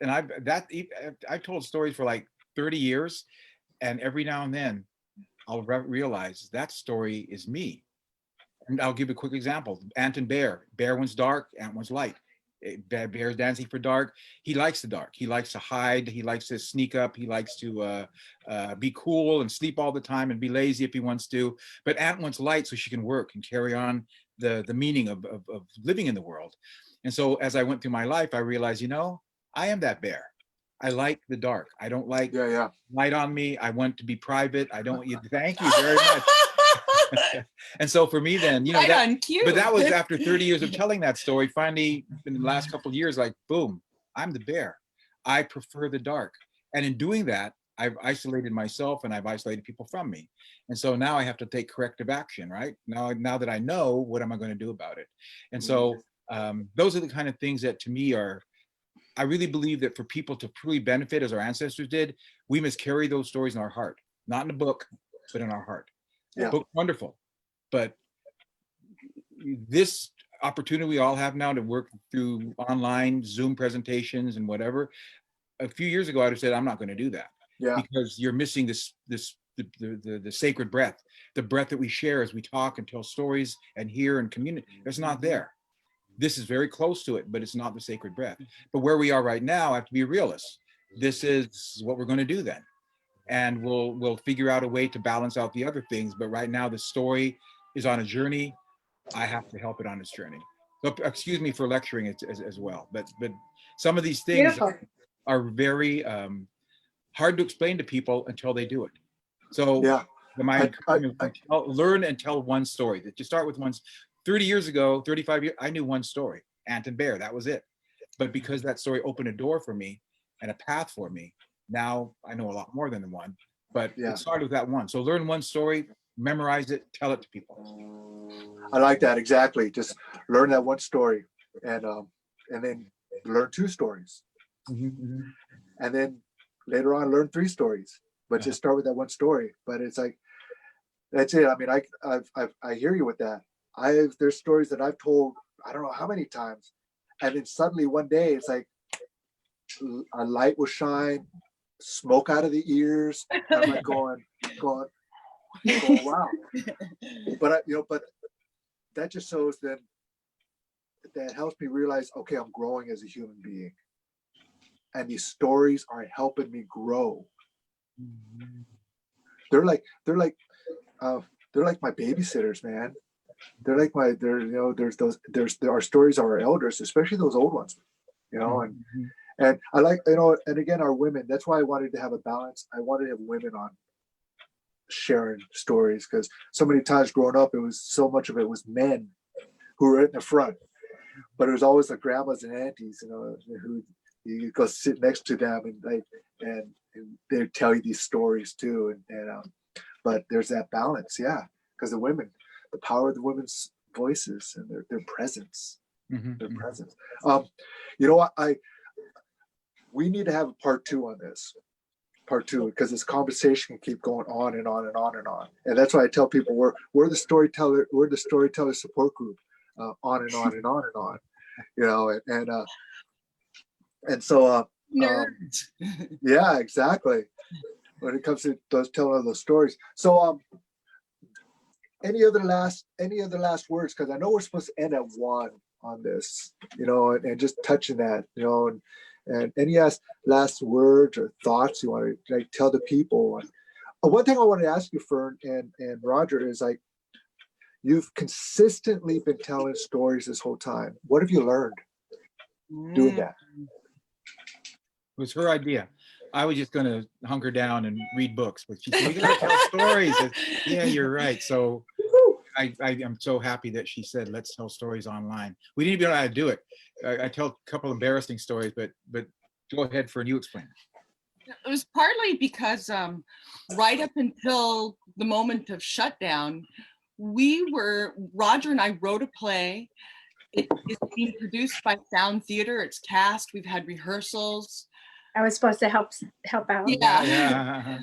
I've told stories for like 30 years. And every now and then I'll realize that story is me. And I'll give a quick example. Ant and Bear. Bear one's dark, Ant one's light. Bear's dancing for dark. He likes the dark. He likes to hide. He likes to sneak up. He likes to be cool and sleep all the time and be lazy if he wants to. But Ant wants light so she can work and carry on the meaning of living in the world. And so as I went through my life, I realized, I am that bear. I like the dark. I don't like light on me. I want to be private. I don't. Thank you very much. And so for me then, but that was after 30 years of telling that story. Finally, in the last couple of years, like, boom, I'm the bear. I prefer the dark. And in doing that, I've isolated myself and I've isolated people from me. And so now I have to take corrective action, right? Now that I know, what am I going to do about it? And so those are the kind of things that to me I really believe that for people to truly benefit as our ancestors did, we must carry those stories in our heart, not in a book, but in our heart. Yeah. Book, wonderful. But this opportunity we all have now to work through online Zoom presentations and whatever, a few years ago, I'd have said, I'm not going to do that. Yeah. Because you're missing the sacred breath, the breath that we share as we talk and tell stories and hear and communicate. It's not there. This is very close to it, but it's not the sacred breath. But where we are right now, I have to be realists. This is what we're going to do then. And we'll figure out a way to balance out the other things. But right now, the story is on a journey. I have to help it on its journey. So excuse me for lecturing it as well. But some of these things are very hard to explain to people until they do it. So learn and tell one story. That you start with one. 30 years ago, 35 years, I knew one story, Ant and Bear, that was it. But because that story opened a door for me and a path for me, now I know a lot more than the one, but it started with that one. So learn one story, memorize it, tell it to people. I like that, exactly. Just learn that one story and then learn 2 stories. Mm-hmm. And then later on, learn 3 stories, but just start with that one story. But it's like, that's it. I mean, I hear you with that. There's stories that I've told, I don't know how many times. And then suddenly one day it's like a light will shine smoke out of the ears. I'm like going, wow. But but that just shows that helps me realize, okay, I'm growing as a human being, and these stories are helping me grow. They're like my babysitters, man. They're like there are stories of our elders, especially those old ones, and I like, and again, our women. That's why I wanted to have a balance. I wanted to have women on sharing stories, because so many times growing up, so much of it was men who were in the front, but it was always the grandmas and aunties, who you go sit next to them and they tell you these stories too, but there's that balance, yeah, because the power of the women's voices and their presence, their presence. We need to have a part 2 on this. Part 2, because this conversation can keep going on and on and on and on. And that's why I tell people we're the storyteller support group, on and on and on and on, and so Nerds. yeah, exactly. When it comes to telling those stories. So any other last words? Because I know we're supposed to end at 1 on this, and just touching that, and any last words or thoughts you want to tell the people. One thing I want to ask you, Fern and Roger, is you've consistently been telling stories this whole time. What have you learned doing that? It was her idea. I was just going to hunker down and read books, but she said, we got to tell stories. Yeah, you're right. So I am so happy that she said, let's tell stories online. We didn't even know how to do it. I tell a couple embarrassing stories, but go ahead, Fern, you explain. It was partly because right up until the moment of shutdown, Roger and I wrote a play. It is being produced by Sound Theater. It's cast. We've had rehearsals. I was supposed to help out. Yeah.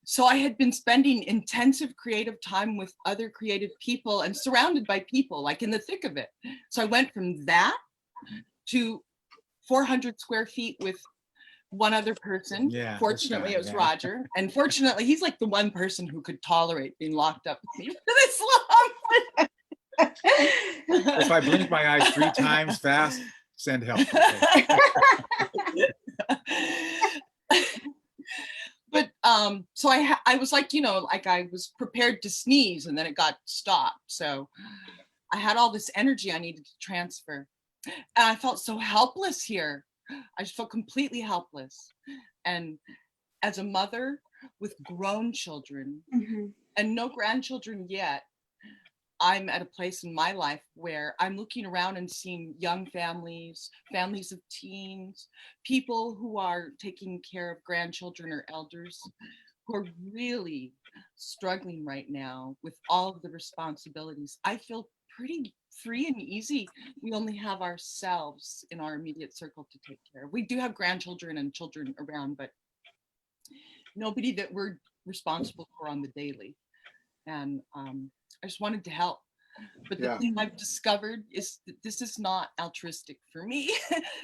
So I had been spending intensive creative time with other creative people and surrounded by people, like in the thick of it. So I went from that to 400 square feet with one other person. Yeah, fortunately, it was Roger. And fortunately, he's like the one person who could tolerate being locked up with me for this long. If I blink my eyes 3 times fast, send help. But so I was like, like I was prepared to sneeze and then it got stopped. So I had all this energy I needed to transfer. And I felt so helpless here. I just felt completely helpless. And as a mother with grown children and no grandchildren yet, I'm at a place in my life where I'm looking around and seeing young families of teens, people who are taking care of grandchildren or elders who are really struggling right now with all of the responsibilities. I feel pretty free and easy. We only have ourselves in our immediate circle to take care of. We do have grandchildren and children around, but nobody that we're responsible for on the daily. And I just wanted to help. But the thing I've discovered is that this is not altruistic for me.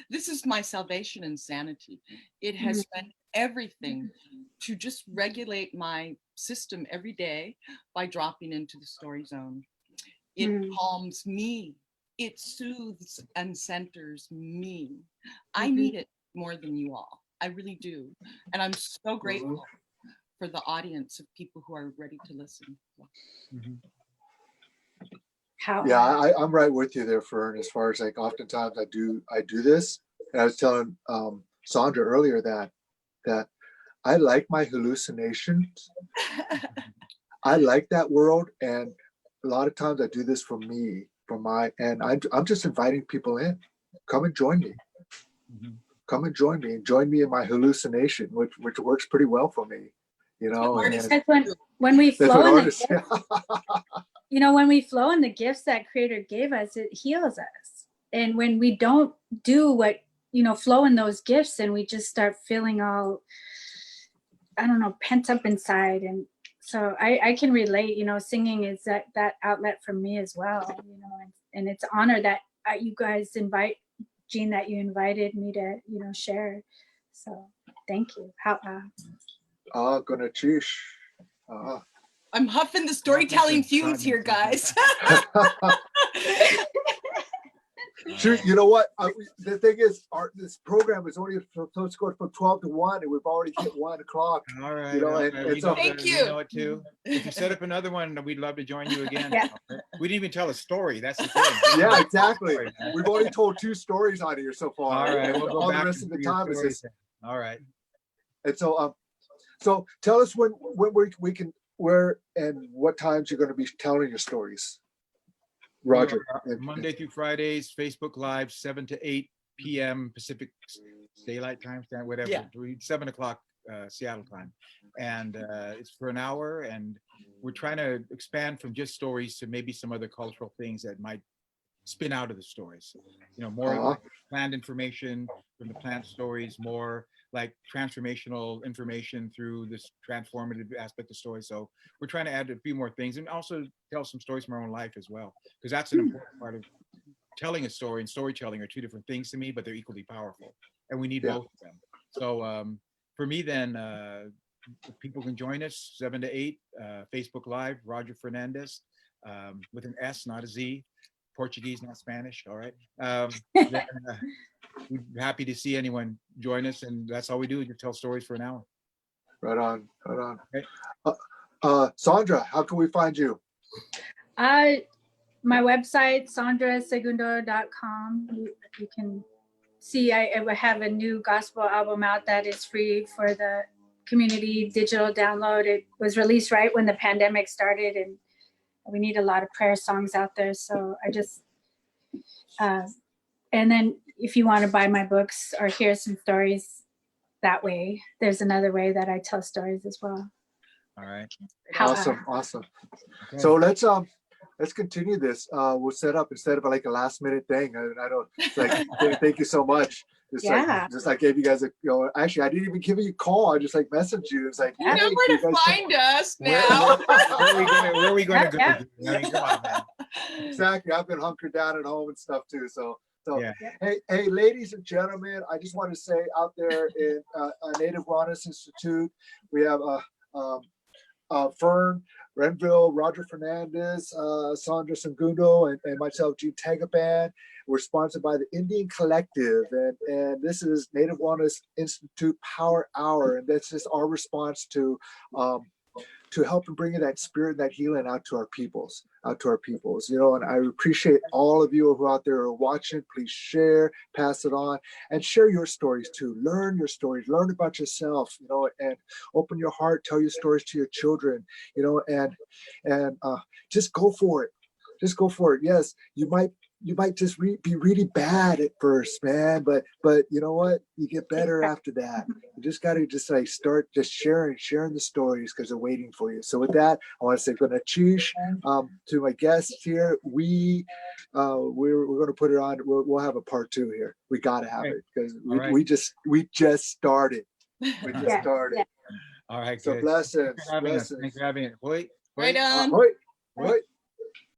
This is my salvation and sanity. It has been everything to just regulate my system every day by dropping into the story zone. It calms me. It soothes and centers me. I need it more than you all. I really do. And I'm so grateful for the audience of people who are ready to listen. Yeah, I'm right with you there, Fern, as far as oftentimes I do this. And I was telling Sandra earlier that I like my hallucinations. I like that world, and a lot of times I do this for me, and I'm just inviting people in. Come and join me. Come and join me in my hallucination, which works pretty well for me. That's when we flow in the gifts, when we flow in the gifts that Creator gave us, it heals us. And when we don't do what, flow in those gifts, and we just start feeling all, I don't know, pent up inside. And so I can relate, singing is that outlet for me as well, and it's an honor that you guys invite, Gene, that you invited me to, share. So Thank you. How? Gonna chish. I'm huffing the storytelling fumes here, guys. Shoot, you know what? The thing is, this program is only supposed to go from 12 to 1, and we've already hit 1 o'clock. All right. You know, all and right. We it's know Thank that- you. We know it too. If you set up another one, we'd love to join you again. Yeah. We didn't even tell a story. That's the thing. Yeah, exactly. Story, man. We've only told 2 stories on here so far. All right. and We'll go all back the rest of into the your time is stories this. then. All right. And so tell us when we can, where and what times you're going to be telling your stories, Roger. We are Monday through Fridays, Facebook Live, 7 to 8 p.m. Pacific Daylight Time, whatever. Yeah. 7 o'clock Seattle time, and it's for an hour. And we're trying to expand from just stories to maybe some other cultural things that might spin out of the stories. You know, more like plant information from the plant stories, more like transformational information through this transformative aspect of story. So we're trying to add a few more things and also tell some stories from our own life as well, because that's an important part of telling a story, and storytelling are 2 different things to me, but they're equally powerful, and we need both of them. So for me then, people can join us 7 to 8, Facebook Live, Roger Fernandez, with an S, not a Z, Portuguese, not Spanish. All right. Then, we're happy to see anyone join us, and that's all we do, is just tell stories for an hour. Right on, right Okay. on. Sandra, how can we find you? My website, sandrasegundo.com. You can see I have a new gospel album out that is free for the community digital download. It was released right when the pandemic started, and we need a lot of prayer songs out there. So I just, and then if you want to buy my books or hear some stories that way, there's another way that I tell stories as well. All right. Awesome. Okay. So let's continue this. We'll set up instead of like a last minute thing. I don't like. Thank you so much. Just like gave you guys actually I didn't even give you a call. I just like messaged you. It's like, You know hey, where you to guys find us Where now. are we going to go? Yeah. I mean, come on, man. Exactly. I've been hunkered down at home and stuff too. So Yeah. hey, ladies and gentlemen, I just want to say out there in Native Wellness Institute, we have Fern Renville, Roger Fernandez, Sandra Segundo, and myself, Gene Tagaban. We're sponsored by the Indian Collective, and this is Native Wellness Institute Power Hour, and that's just our response to help and bring that spirit, that healing out to our peoples. You know, and I appreciate all of you who out there are watching. Please share, pass it on, and share your stories too. Learn your stories, learn about yourself, you know, and open your heart, tell your stories to your children, you know, and just go for it. Just go for it. Yes, you might just be really bad at first, man, but you know what? You get better after that. You just got to just like start just sharing the stories, because they're waiting for you. So with that, I want to say good chish to my guests here. We're going to put it on. We'll have a part 2 here. We got to have it, because we just started. We just started. Yeah. All right. So good. blessings. Thanks for having us. Thanks for having it. Wait. Right on. Wait.